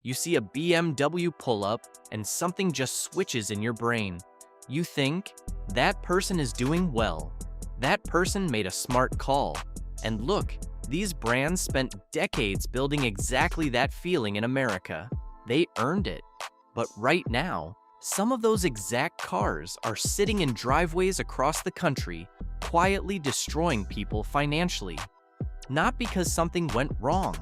You see a BMW pull up and something just switches in your brain. You think, that person is doing well. That person made a smart call. And look, these brands spent decades building exactly that feeling in America. They earned it. But right now, some of those exact cars are sitting in driveways across the country, quietly destroying people financially. Not because something went wrong,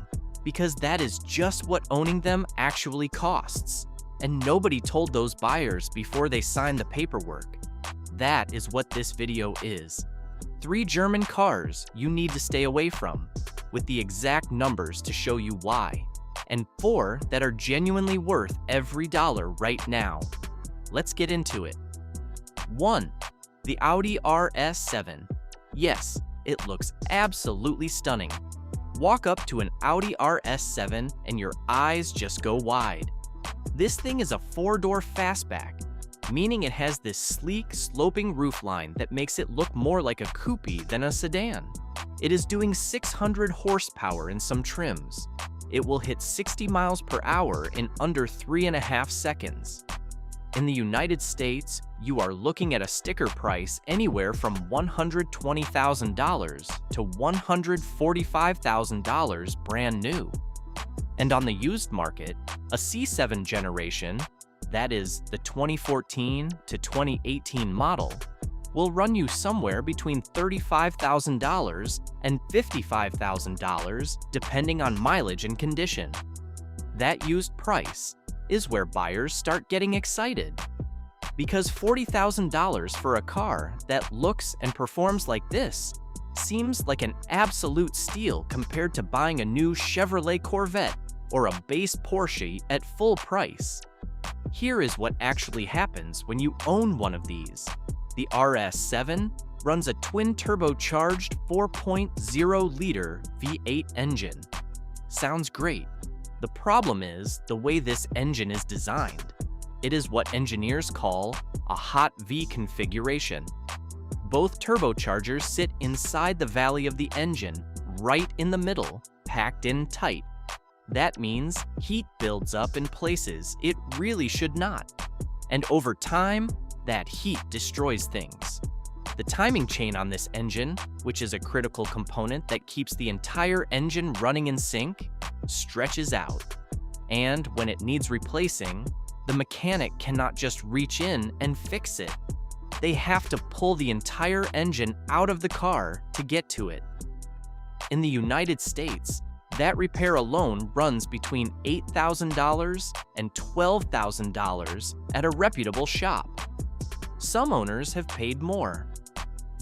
because that is just what owning them actually costs. And nobody told those buyers before they signed the paperwork. That is what this video is. 3 German cars you need to stay away from, with the exact numbers to show you why. And 4 that are genuinely worth every dollar right now. Let's get into it. 1. The Audi RS7. Yes, it looks absolutely stunning. Walk up to an Audi RS7 and your eyes just go wide. This thing is a 4-door fastback, meaning it has this sleek, sloping roofline that makes it look more like a coupe than a sedan. It is doing 600 horsepower in some trims. It will hit 60 miles per hour in under 3.5 seconds. In the United States, you are looking at a sticker price anywhere from $120,000 to $145,000 brand new. And on the used market, a C7 generation, that is the 2014 to 2018 model, will run you somewhere between $35,000 and $55,000 depending on mileage and condition. That used price is where buyers start getting excited. Because $40,000 for a car that looks and performs like this seems like an absolute steal compared to buying a new Chevrolet Corvette or a base Porsche at full price. Here is what actually happens when you own one of these. The RS7 runs a twin-turbocharged 4.0-liter V8 engine. Sounds great. The problem is the way this engine is designed. It is what engineers call a hot V configuration. Both turbochargers sit inside the valley of the engine, right in the middle, packed in tight. That means heat builds up in places it really should not. And over time, that heat destroys things. The timing chain on this engine, which is a critical component that keeps the entire engine running in sync, stretches out. And when it needs replacing, the mechanic cannot just reach in and fix it. They have to pull the entire engine out of the car to get to it. In the United States, that repair alone runs between $8,000 and $12,000 at a reputable shop. Some owners have paid more.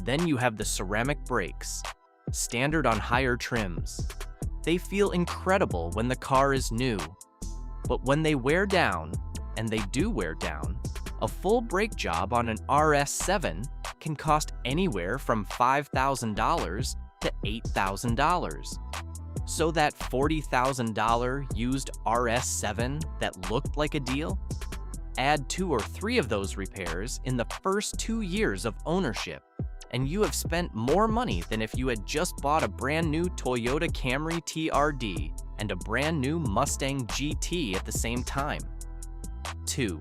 Then you have the ceramic brakes, standard on higher trims. They feel incredible when the car is new. But when they wear down, and they do wear down, a full brake job on an RS7 can cost anywhere from $5,000 to $8,000. So that $40,000 used RS7 that looked like a deal? Add 2 or 3 of those repairs in the first 2 years of ownership, and you have spent more money than if you had just bought a brand new Toyota Camry TRD and a brand new Mustang GT at the same time. 2.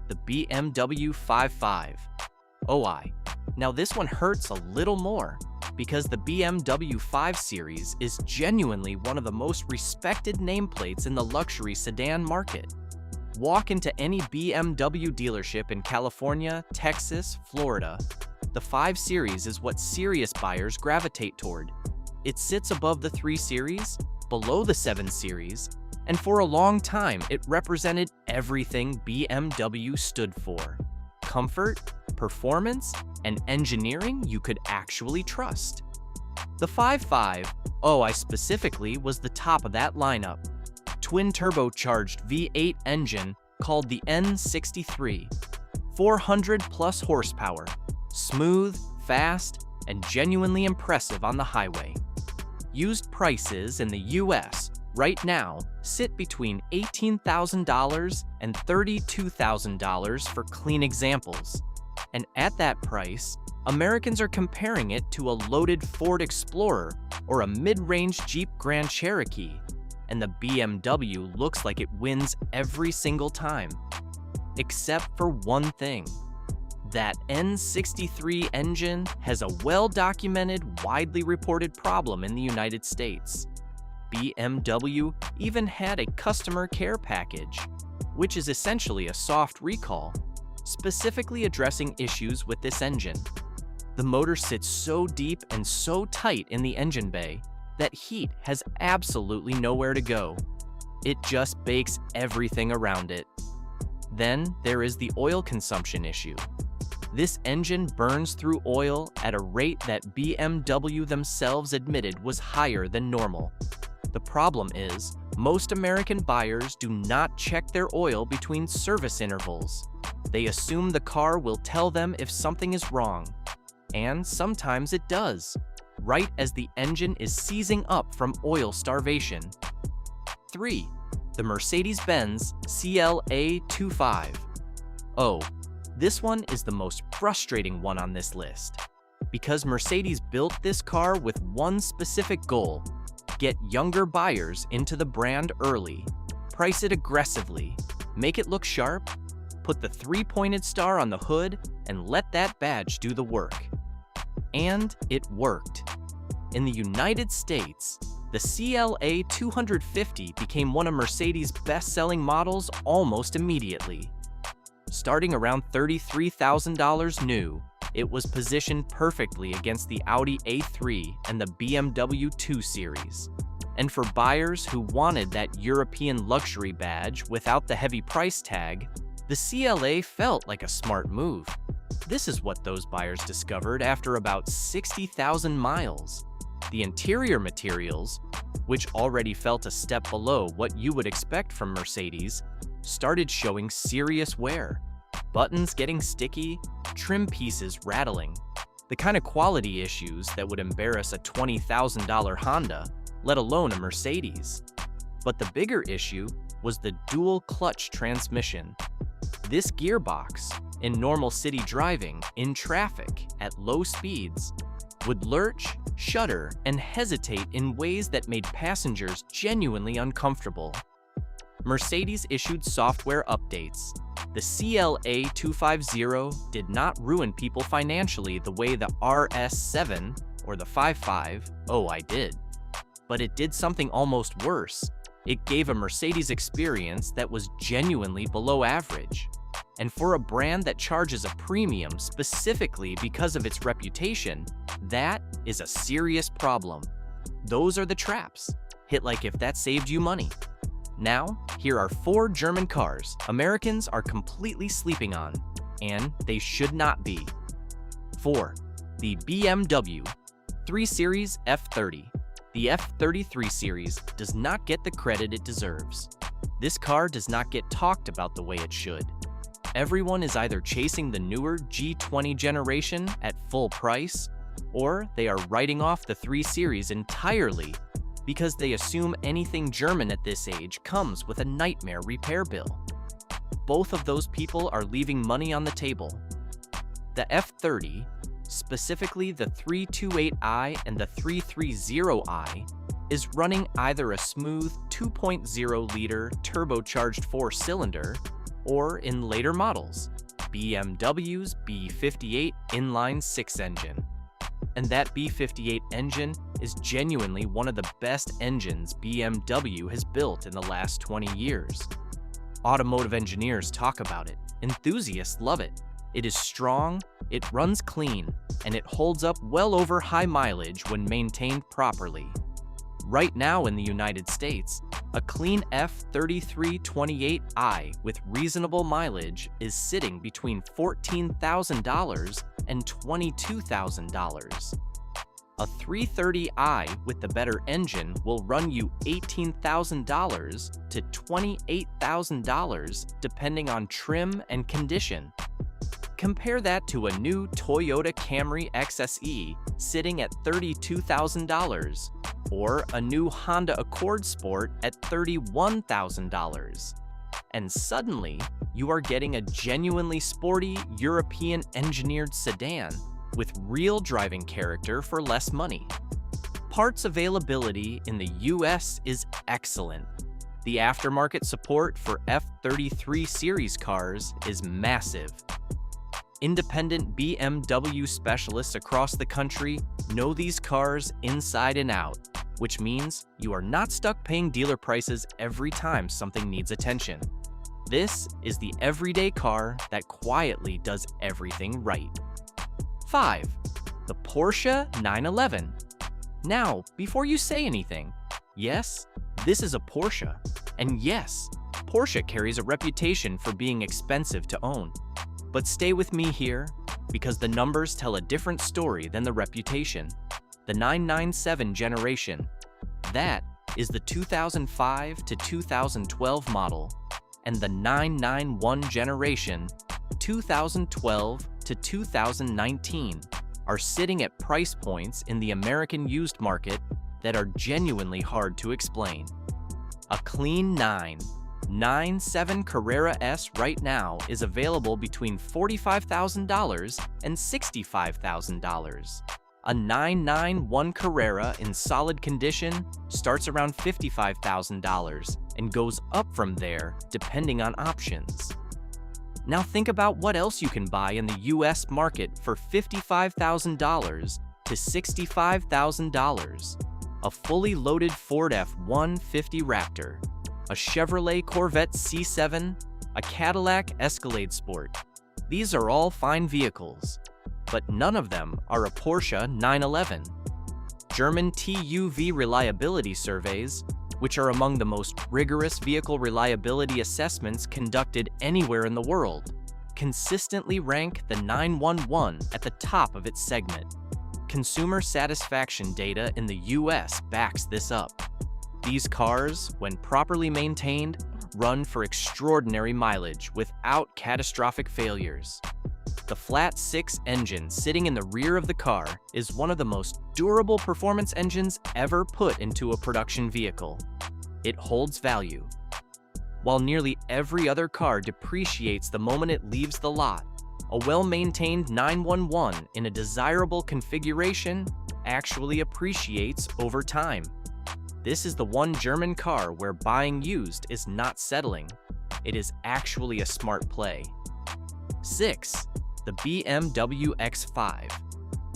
The BMW 5.5. Now this one hurts a little more, because the BMW 5 Series is genuinely one of the most respected nameplates in the luxury sedan market. Walk into any BMW dealership in California, Texas, Florida. The 5 Series is what serious buyers gravitate toward. It sits above the 3 Series, below the 7 Series, and for a long time it represented everything BMW stood for: comfort, performance, and engineering you could actually trust. The 5.5 specifically was the top of that lineup. Twin-turbocharged V8 engine called the N63, 400 plus horsepower, smooth, fast, and genuinely impressive on the highway. Used prices in the US right now sit between $18,000 and $32,000 for clean examples. And at that price, Americans are comparing it to a loaded Ford Explorer or a mid-range Jeep Grand Cherokee. and the BMW looks like it wins every single time. Except for one thing. That N63 engine has a well-documented, widely reported problem in the United States. BMW even had a customer care package, which is essentially a soft recall, specifically addressing issues with this engine. The motor sits so deep and so tight in the engine bay that heat has absolutely nowhere to go. It just bakes everything around it. Then there is the oil consumption issue. This engine burns through oil at a rate that BMW themselves admitted was higher than normal. The problem is, most American buyers do not check their oil between service intervals. They assume the car will tell them if something is wrong. And sometimes it does, right as the engine is seizing up from oil starvation. 3. The Mercedes-Benz CLA-25. Oh, this one is the most frustrating one on this list, because Mercedes built this car with one specific goal: get younger buyers into the brand early, price it aggressively, make it look sharp, put the three-pointed star on the hood, and let that badge do the work. And it worked. In the United States, the CLA 250 became one of Mercedes' best-selling models almost immediately. Starting around $33,000 new, it was positioned perfectly against the Audi A3 and the BMW 2 Series. And for buyers who wanted that European luxury badge without the heavy price tag, the CLA felt like a smart move. This is what those buyers discovered after about 60,000 miles. The interior materials, which already felt a step below what you would expect from Mercedes, started showing serious wear. Buttons getting sticky, trim pieces rattling. The kind of quality issues that would embarrass a $20,000 Honda, let alone a Mercedes. But the bigger issue was the dual clutch transmission. This gearbox, in normal city driving, in traffic, at low speeds, would lurch, shudder, and hesitate in ways that made passengers genuinely uncomfortable. Mercedes issued software updates. The CLA 250 did not ruin people financially the way the RS7 or the 55 did. But it did something almost worse. It gave a Mercedes experience that was genuinely below average. And for a brand that charges a premium specifically because of its reputation, that is a serious problem. Those are the traps. Hit like if that saved you money. Now, here are 4 German cars Americans are completely sleeping on, and they should not be. 4. The BMW 3 Series F30. The F33 series does not get the credit it deserves. This car does not get talked about the way it should. Everyone is either chasing the newer G20 generation at full price, or they are writing off the 3 Series entirely because they assume anything German at this age comes with a nightmare repair bill. Both of those people are leaving money on the table. The F30, specifically the 328i and the 330i, is running either a smooth 2.0-liter turbocharged 4-cylinder, or in later models, BMW's B58 inline 6 engine. And that B58 engine is genuinely one of the best engines BMW has built in the last 20 years. Automotive engineers talk about it, enthusiasts love it. It is strong, it runs clean, and it holds up well over high mileage when maintained properly. Right now in the United States, a clean F3328i with reasonable mileage is sitting between $14,000 and $22,000. A 330i with the better engine will run you $18,000 to $28,000 depending on trim and condition. Compare that to a new Toyota Camry XSE sitting at $32,000, or a new Honda Accord Sport at $31,000. And suddenly, you are getting a genuinely sporty, European-engineered sedan with real driving character for less money. parts availability in the US is excellent. The aftermarket support for F33 series cars is massive. Independent BMW specialists across the country know these cars inside and out, which means you are not stuck paying dealer prices every time something needs attention. This is the everyday car that quietly does everything right. 5. The Porsche 911. Now, before you say anything, yes, this is a Porsche. And yes, Porsche carries a reputation for being expensive to own. But stay with me here, because the numbers tell a different story than the reputation. The 997 generation. That is the 2005 to 2012 model. And the 991 generation, 2012 to 2019, are sitting at price points in the American used market that are genuinely hard to explain. A clean 997 Carrera S right now is available between $45,000 and $65,000. A 991 Carrera in solid condition starts around $55,000 and goes up from there depending on options. Now think about what else you can buy in the US market for $55,000 to $65,000. A fully loaded Ford F-150 Raptor, a Chevrolet Corvette C7, a Cadillac Escalade Sport. These are all fine vehicles, but none of them are a Porsche 911. German TÜV reliability surveys, which are among the most rigorous vehicle reliability assessments conducted anywhere in the world, consistently rank the 911 at the top of its segment. Consumer satisfaction data in the US backs this up. These cars, when properly maintained, run for extraordinary mileage without catastrophic failures. The flat 6 engine sitting in the rear of the car is one of the most durable performance engines ever put into a production vehicle. It holds value. While nearly every other car depreciates the moment it leaves the lot, a well-maintained 911 in a desirable configuration actually appreciates over time. This is the one German car where buying used is not settling. It is actually a smart play. 6. The BMW X5.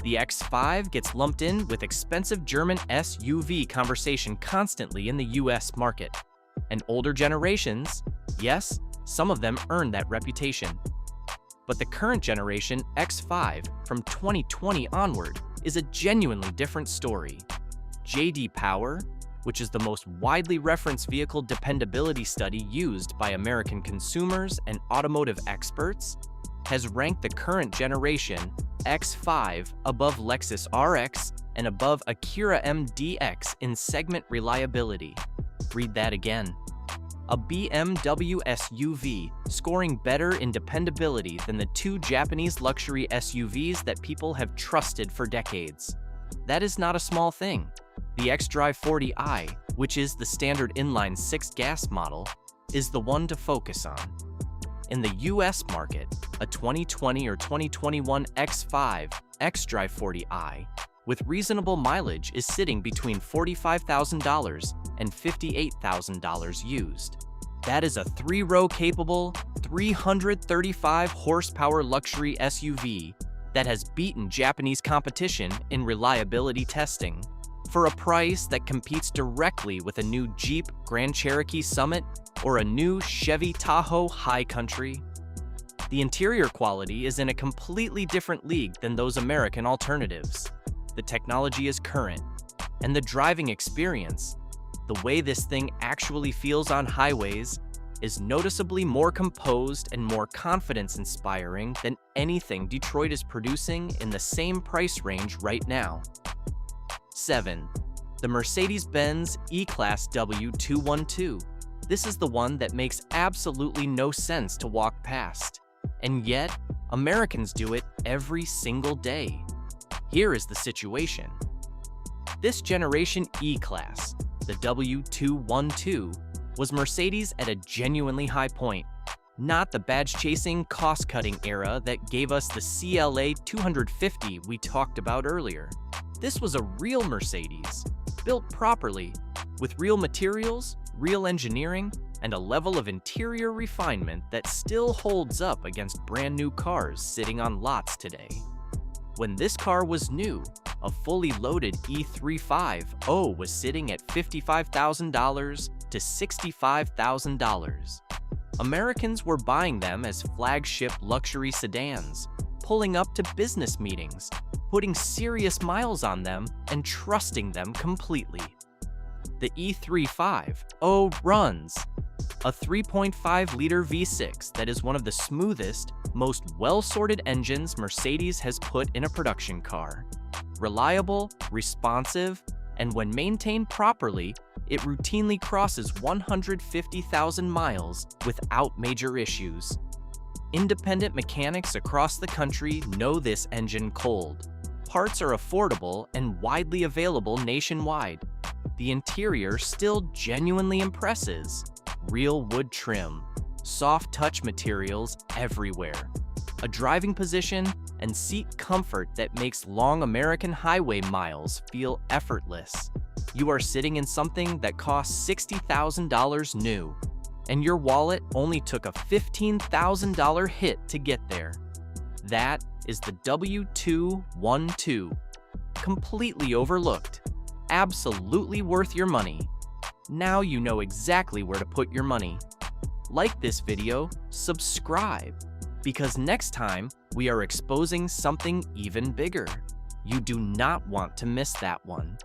The X5 gets lumped in with expensive German SUV conversation constantly in the US market. And older generations, yes, some of them earn that reputation. But the current generation X5 from 2020 onward is a genuinely different story. J.D. Power, which is the most widely referenced vehicle dependability study used by American consumers and automotive experts, has ranked the current generation X5 above Lexus RX and above Acura MDX in segment reliability. Read that again. A BMW SUV scoring better in dependability than the two Japanese luxury SUVs that people have trusted for decades. That is not a small thing. The xDrive 40i, which is the standard inline-6 gas model, is the one to focus on. In the US market, a 2020 or 2021 X5 xDrive 40i with reasonable mileage is sitting between $45,000 and $58,000 used. That is a 3-row capable, 335 horsepower luxury SUV that has beaten Japanese competition in reliability testing for a price that competes directly with a new Jeep Grand Cherokee Summit or a new Chevy Tahoe High Country. The interior quality is in a completely different league than those American alternatives. The technology is current, and the driving experience, the way this thing actually feels on highways, is noticeably more composed and more confidence-inspiring than anything Detroit is producing in the same price range right now. 7. The Mercedes-Benz E-Class W212. This is the one that makes absolutely no sense to walk past. And yet, Americans do it every single day. Here is the situation. This generation E-Class, the W212, was Mercedes at a genuinely high point, not the badge-chasing, cost-cutting era that gave us the CLA 250 we talked about earlier. This was a real Mercedes, built properly, with real materials, real engineering, and a level of interior refinement that still holds up against brand new cars sitting on lots today. When this car was new, a fully loaded E35 was sitting at $55,000 to $65,000. Americans were buying them as flagship luxury sedans, pulling up to business meetings, putting serious miles on them, and trusting them completely. The E35 runs a 3.5-liter V6 that is one of the smoothest, most well-sorted engines Mercedes has put in a production car. Reliable, responsive, and when maintained properly, it routinely crosses 150,000 miles without major issues. Independent mechanics across the country know this engine cold. Parts are affordable and widely available nationwide. The interior still genuinely impresses. Real wood trim, soft touch materials everywhere, a driving position and seat comfort that makes long American highway miles feel effortless. You are sitting in something that costs $60,000 new, and your wallet only took a $15,000 hit to get there. That is the W212. Completely overlooked. Absolutely worth your money. Now you know exactly where to put your money. Like this video, subscribe, because next time we are exposing something even bigger. You do not want to miss that one.